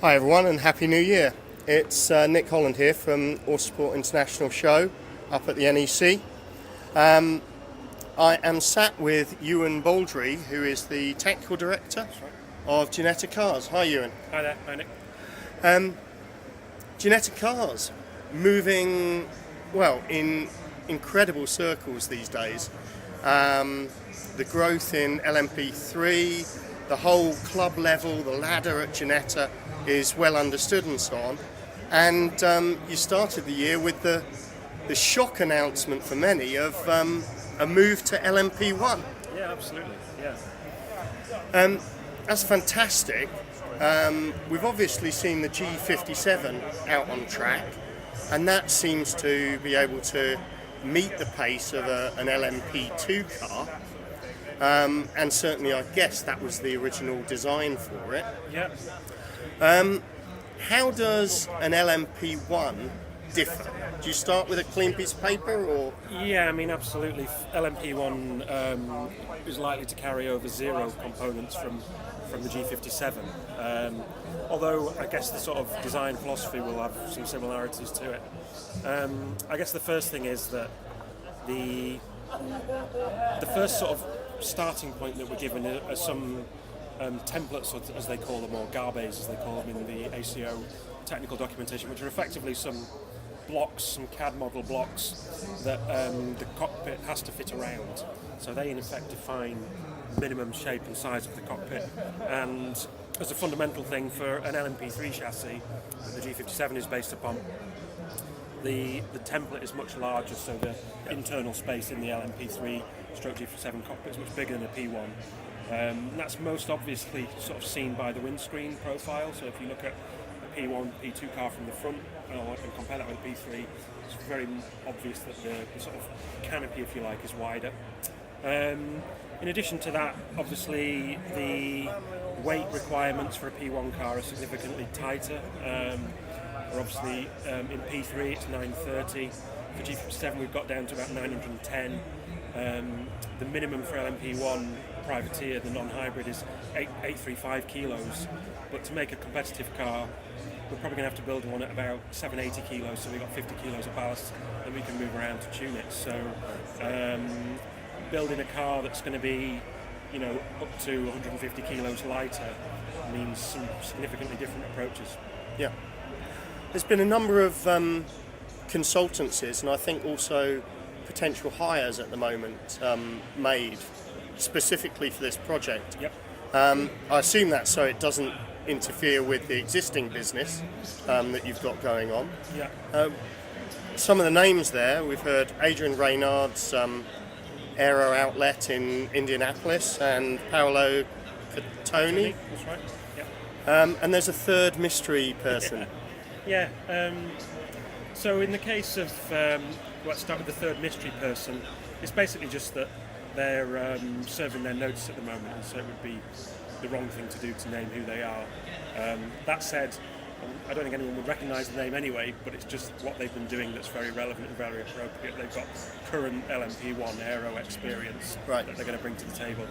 Hi everyone and Happy New Year. It's Nick Holland here from Autosport International Show up at the NEC. I am sat with Ewan Baldry, who is the Technical Director of Ginetta Cars. Hi Ewan. Hi there, hi Nick. Ginetta Cars, moving, well, in incredible circles these days. The growth in LMP3, the whole club level, the ladder at Ginetta is well understood and so on. And you started the year with the shock announcement for many of a move to LMP1. Yeah, absolutely, yeah. That's fantastic. We've obviously seen the G57 out on track, and that seems to be able to meet the pace of an LMP2 car. And certainly I guess that was the original design for it. Yeah. How does an LMP1 differ? Do you start with a clean piece of paper or? Yeah, I mean, absolutely. LMP1 is likely to carry over zero components from the G57. Although I guess the sort of design philosophy will have some similarities to it. I guess the first thing is that the first sort of starting point that we're given are some templates, as they call them, or garbes as they call them in the ACO technical documentation, which are effectively some blocks, some CAD model blocks that the cockpit has to fit around. So they in effect define minimum shape and size of the cockpit. And as a fundamental thing for an LMP3 chassis that the G57 is based upon, the template is much larger, so the internal space in the LMP3 G57 cockpit is much bigger than a P1. And that's most obviously sort of seen by the windscreen profile. So if you look at a P1, P2 car from the front and compare that with a P3, it's very obvious that the sort of canopy, if you like, is wider. In addition to that, obviously the weight requirements for a P1 car are significantly tighter. Or obviously in P3 it's 930. For G57 we've got down to about 910. The minimum for LMP1 privateer, the non-hybrid, is 835 kilos, but to make a competitive car we're probably going to have to build one at about 780 kilos, so we've got 50 kilos of ballast that we can move around to tune it. So building a car that's going to be, you know, up to 150 kilos lighter means some significantly different approaches. Yeah. There's been a number of consultancies and I think also potential hires at the moment made specifically for this project. Yep. I assume that so it doesn't interfere with the existing business that you've got going on. Yeah. Some of the names there, we've heard Adrian Reynard's Aero Outlet in Indianapolis and Paolo Catoni. That's right. Yeah. And there's a third mystery person. Yeah. So in the case of, let's start with the third mystery person, it's basically just that they're serving their notice at the moment, and so it would be the wrong thing to do to name who they are. That said, I don't think anyone would recognise the name anyway, but it's just what they've been doing that's very relevant and very appropriate. They've got current LMP1 aero experience that they're going to bring to the table.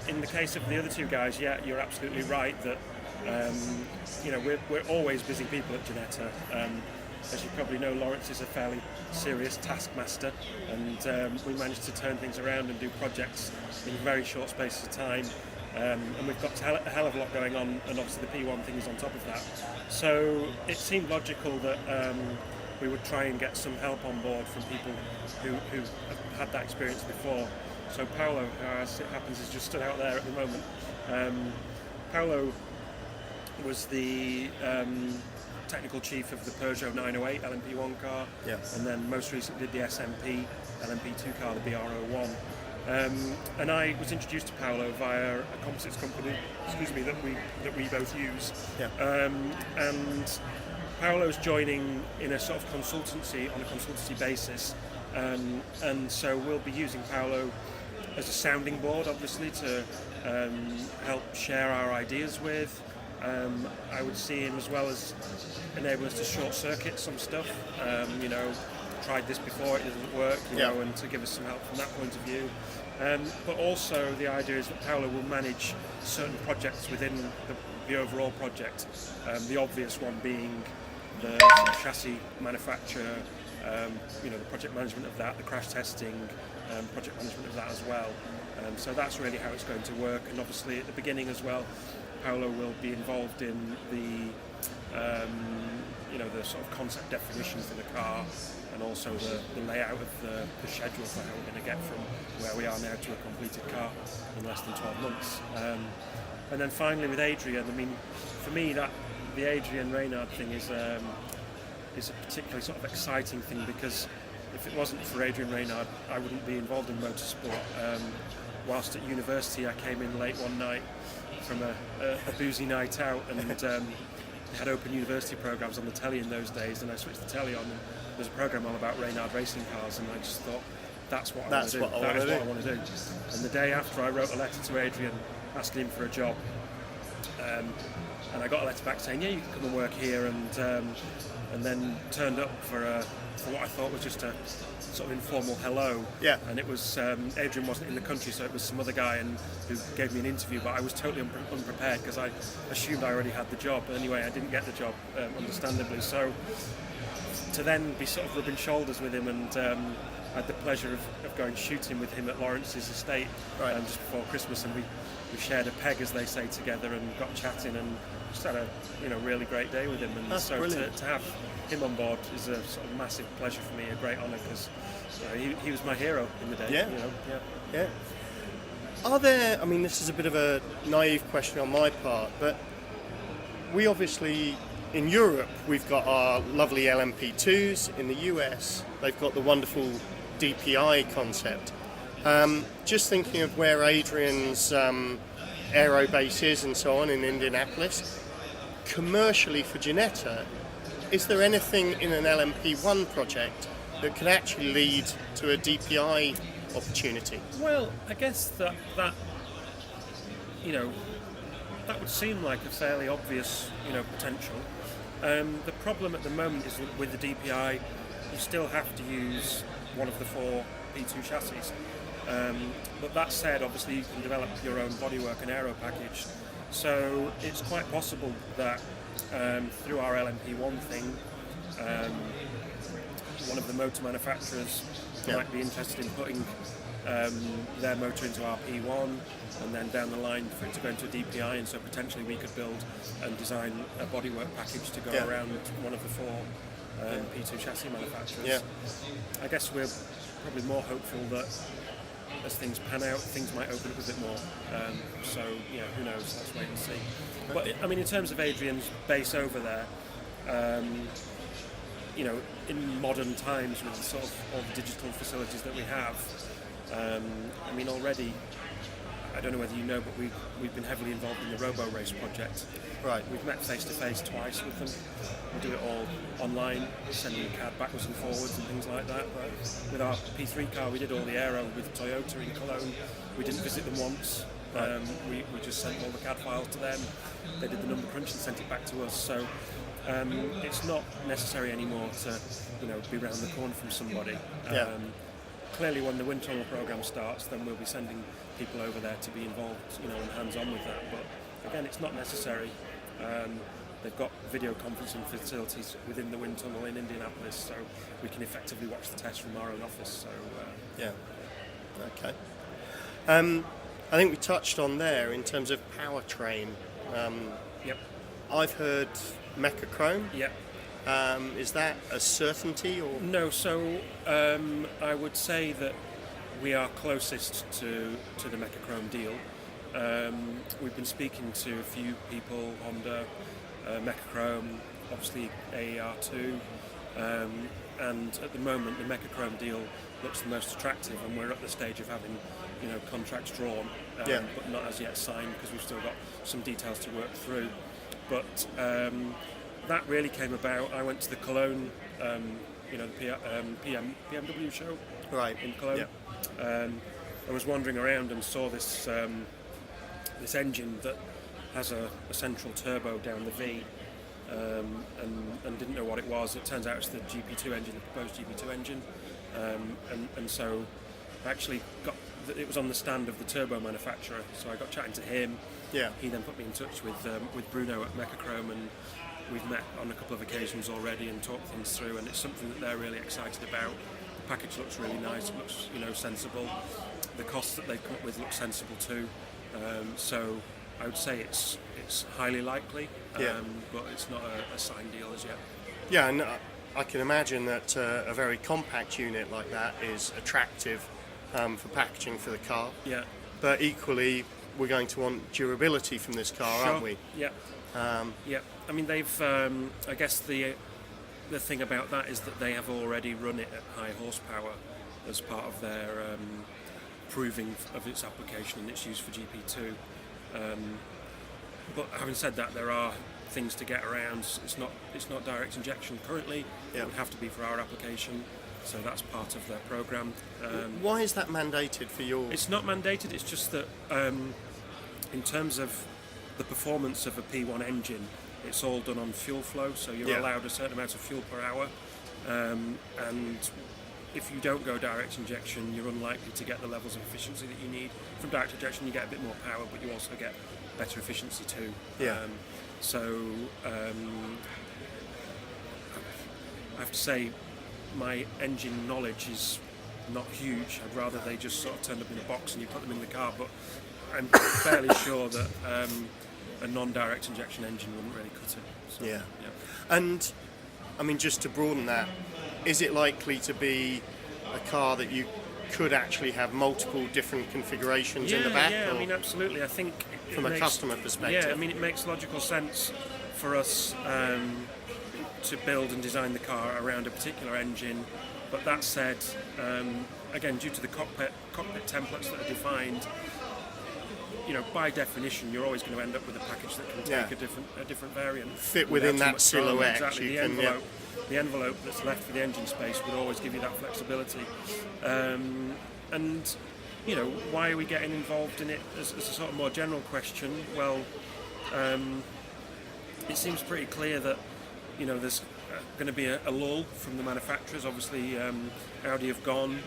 In the case of the other two guys, yeah, you're absolutely right that you know, we're always busy people at Ginetta. As you probably know, Lawrence is a fairly serious taskmaster, and we managed to turn things around and do projects in very short spaces of time. And we've got a hell of a lot going on, and obviously the P1 thing is on top of that. So it seemed logical that we would try and get some help on board from people who have had that experience before. So Paolo, as it happens, is just stood out there at the moment. Paolo was the technical chief of the Peugeot 908 LMP1 car, and then most recently did the SMP LMP2 car, the BR01. And I was introduced to Paolo via a composites company, that we both use. And Paolo's joining in a sort of consultancy, on a consultancy basis, and so we'll be using Paolo as a sounding board, obviously, to help share our ideas with. I would see him as well as enable us to short circuit some stuff. You know, tried this before, it doesn't work, you know, and to give us some help from that point of view. But also the idea is that Paolo will manage certain projects within the overall project. The obvious one being the chassis manufacture, the project management of that, the crash testing, project management of that as well. So that's really how it's going to work. And obviously at the beginning as well, Paolo will be involved in the the sort of concept definition for the car, and also the layout of the schedule for how we're going to get from where we are now to a completed car in less than 12 months. And then finally with Adrian, I mean, for me the Adrian Reynard thing is a particularly sort of exciting thing, because if it wasn't for Adrian Reynard, I wouldn't be involved in motorsport. Whilst at university, I came in late one night from a boozy night out, and they had open university programs on the telly in those days, and I switched the telly on, and there's a program all about Reynard racing cars, and I just thought, that's what I want to do. That is what I want to do. And the day after, I wrote a letter to Adrian asking him for a job, and I got a letter back saying, yeah, you can come and work here, and then turned up for what I thought was just a sort of informal hello. Yeah. And it was Adrian wasn't in the country, so it was some other guy who gave me an interview, but I was totally unprepared because I assumed I already had the job. But anyway, I didn't get the job, understandably. So to then be sort of rubbing shoulders with him, and I had the pleasure of going shooting with him at Lawrence's estate just before Christmas, and we shared a peg, as they say, together, and got chatting, and just had a really great day with him. And that's so brilliant. to have him on board is a sort of massive pleasure for me, a great honour, because he was my hero in the day. Yeah. Are there, I mean, this is a bit of a naive question on my part, but we obviously, in Europe, we've got our lovely LMP2s. In the US, they've got the wonderful DPI concept. Just thinking of where Adrian's aero base is and so on in Indianapolis, commercially for Ginetta, is there anything in an LMP1 project that can actually lead to a DPI opportunity? Well, I guess that would seem like a fairly obvious potential. The problem at the moment is that with the DPI, you still have to use one of the 4 P2 chassis. But that said, obviously you can develop your own bodywork and aero package. So it's quite possible that through our LMP1 thing, one of the motor manufacturers might be interested in putting their motor into our P1, and then down the line for it to go into a DPI, and so potentially we could build and design a bodywork package to go around one of the 4 P2 chassis manufacturers. Yeah. I guess we're probably more hopeful that as things pan out, things might open up a bit more. So, who knows? Let's wait and see. But, I mean, in terms of Adrian's base over there, in modern times with sort of all the digital facilities that we have, I mean, already, I don't know whether you know, but we've been heavily involved in the Robo-Race project. Right. We've met face-to-face twice with them. We do it all online, sending the CAD backwards and forwards and things like that. With our P3 car, we did all the aero with Toyota in Cologne. We didn't visit them once. Right. We just sent all the CAD files to them. They did the number crunch and sent it back to us. So it's not necessary anymore to be round the corner from somebody. Clearly, when the wind tunnel program starts, then we'll be sending people over there to be involved, and hands-on with that. But again, it's not necessary. They've got video conferencing facilities within the wind tunnel in Indianapolis, so we can effectively watch the test from our own office. So Okay. I think we touched on there in terms of powertrain. Yep. I've heard Mechachrome. Yep. Is that a certainty or? No, so I would say that we are closest to the Mechachrome deal. We've been speaking to a few people, Honda, Mechachrome, obviously AER2, and at the moment the Mechachrome deal looks the most attractive, and we're at the stage of having contracts drawn, but not as yet signed because we've still got some details to work through. But that really came about. I went to the Cologne, the BMW show in Cologne. I was wandering around and saw this this engine that has a central turbo down the V, and didn't know what it was. It turns out it's the GP2 engine, the proposed GP2 engine, and so I actually got it was on the stand of the turbo manufacturer, so I got chatting to him. Yeah. He then put me in touch with Bruno at Mechachrome, and we've met on a couple of occasions already and talked things through, and it's something that they're really excited about. The package looks really nice, it looks sensible. The costs that they've come up with look sensible too. So I would say it's highly likely, but it's not a signed deal as yet. Yeah, and I can imagine that a very compact unit like that is attractive for packaging for the car. Yeah. But equally, we're going to want durability from this car, Sure. aren't we? Yeah. Yeah. I mean, they've. I guess the thing about that is that they have already run it at high horsepower as part of their proving of its application and its use for GP2. But having said that, there are things to get around. It's not direct injection currently. Yeah. It would have to be for our application, so that's part of their program. Why is that mandated for your? It's not mandated. It's just that in terms of the performance of a P1 engine, it's all done on fuel flow, so you're allowed a certain amount of fuel per hour, and if you don't go direct injection, you're unlikely to get the levels of efficiency that you need. From direct injection, you get a bit more power, but you also get better efficiency too. Yeah. I have to say, my engine knowledge is not huge. I'd rather they just sort of turned up in a box and you put them in the car, but I'm fairly sure that a non-direct injection engine wouldn't really cut it. So, Yeah. And I mean, just to broaden that, is it likely to be a car that you could actually have multiple different configurations in the back? Yeah, I mean, absolutely. I think from a customer perspective. Yeah, I mean, it makes logical sense for us to build and design the car around a particular engine. But that said, again, due to the cockpit templates that are defined, by definition, you're always going to end up with a package that can take a different variant. Fit within that silhouette. Exactly. The envelope that's left for the engine space would always give you that flexibility. And why are we getting involved in it as a sort of more general question? Well, it seems pretty clear that there's going to be a lull from the manufacturers. Obviously, Audi have gone.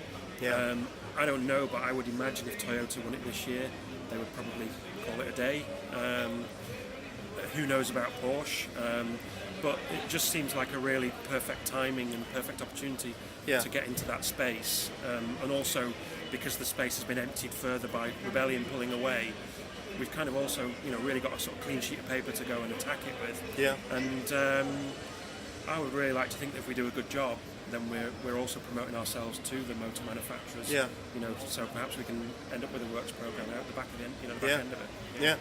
Yeah. I don't know, but I would imagine if Toyota won it this year, they would probably call it a day. Who knows about Porsche? But it just seems like a really perfect timing and perfect opportunity to get into that space. And also, because the space has been emptied further by Rebellion pulling away, we've kind of also, really got a sort of clean sheet of paper to go and attack it with. Yeah. And I would really like to think that if we do a good job, then we're also promoting ourselves to the motor manufacturers. Yeah. So perhaps we can end up with a works program out the back of the end of it. Yeah.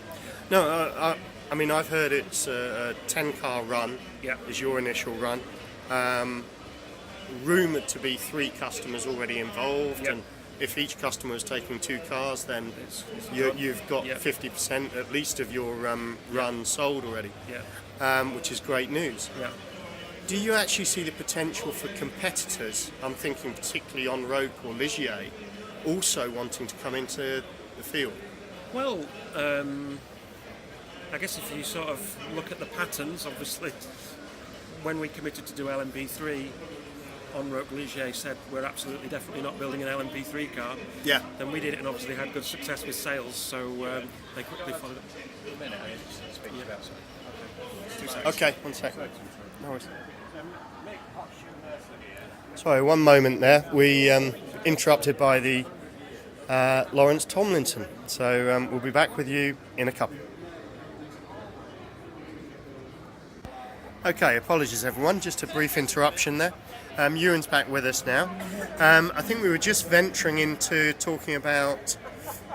No, I mean, I've heard it's a 10-car run. Yeah. Is your initial run. Rumoured to be 3 customers already involved, and if each customer is taking 2 cars, then you've got 50% at least of your run sold already. Yeah. Which is great news. Yeah. Do you actually see the potential for competitors, I'm thinking particularly on road or Ligier, also wanting to come into the field? Well, I guess if you sort of look at the patterns, obviously, when we committed to do LMP3, on-road Ligier said we're absolutely definitely not building an LMP3 car. Yeah. Then we did it and obviously had good success with sales, so they quickly followed it. Okay, 1 second. No worries. Sorry, 1 moment there. We interrupted by the Lawrence Tomlinson. So we'll be back with you in a couple. Okay, apologies everyone, just a brief interruption there. Ewan's back with us now. I think we were just venturing into talking about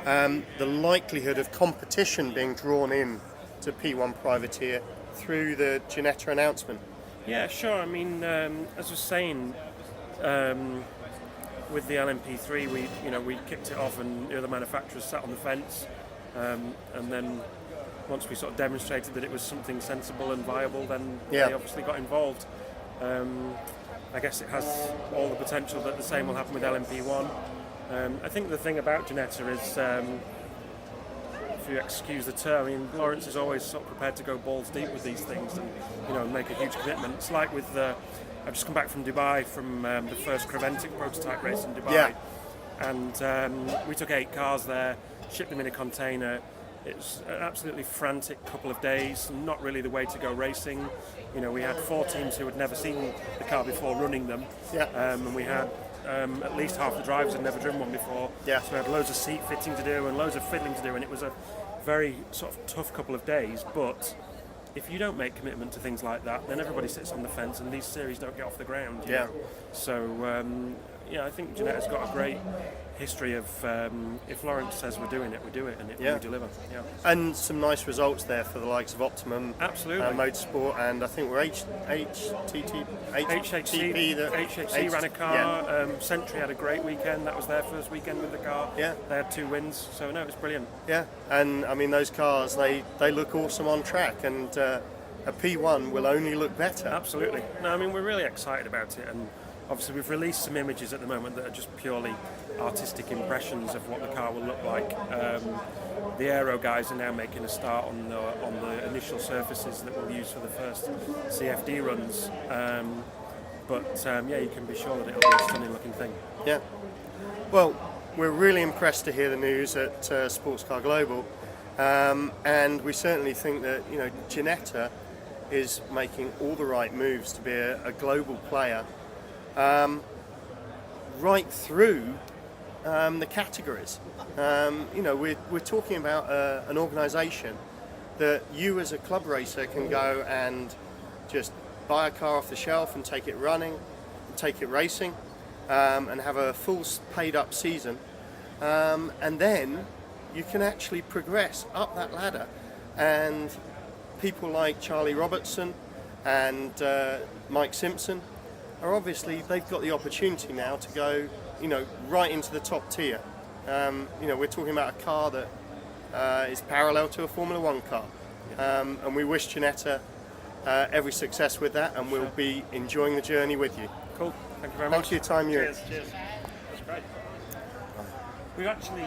the likelihood of competition being drawn in to P1 Privateer through the Ginetta announcement. Yeah, sure. I mean, as I was saying, with the LMP3, we kicked it off, and the other manufacturers sat on the fence, and then once we sort of demonstrated that it was something sensible and viable, then they obviously got involved. I guess it has all the potential that the same will happen with LMP1. I think the thing about Ginetta is, if you excuse the term, I mean, Lawrence is always sort of prepared to go balls deep with these things and make a huge commitment. It's like with I've just come back from Dubai from the first Creventic prototype race in Dubai. and we took 8 cars there, shipped them in a container. It was an absolutely frantic couple of days, not really the way to go racing. You know, we had 4 teams who had never seen the car before running them, and we had at least half the drivers had never driven one before. Yeah. So we had loads of seat fitting to do and loads of fiddling to do, and it was a very sort of tough couple of days. But if you don't make commitment to things like that, then everybody sits on the fence, and these series don't get off the ground. You know? So I think Ginetta's got a great history of if Lawrence says we're doing it, we do it, and we deliver. Yeah. And some nice results there for the likes of Optimum, Absolutely. Motorsport, and I think we're HHC ran a car. Sentry had a great weekend. That was their first weekend with the car. Yeah. They had 2 wins, so no, it was brilliant. Yeah, and I mean those cars, they look awesome on track, and a P1 will only look better. Absolutely. No, I mean we're really excited about it, and obviously we've released some images at the moment that are just purely artistic impressions of what the car will look like. The aero guys are now making a start on the initial surfaces that we'll use for the first CFD runs. You can be sure that it'll be a stunning looking thing. Yeah. Well, we're really impressed to hear the news at Sports Car Global, and we certainly think that Ginetta is making all the right moves to be a global player, right through the categories. We're talking about an organisation that you as a club racer can go and just buy a car off the shelf and take it running, take it racing, and have a full paid up season, and then you can actually progress up that ladder. And people like Charlie Robertson and Mike Simpson are obviously, they've got the opportunity now to go right into the top tier. We're talking about a car that is parallel to a Formula 1 car, and we wish Ginetta every success with that, and we'll be enjoying the journey with you. Cool. Thank you very much. Thanks for your time, Ewan. Cheers. That's great. We've actually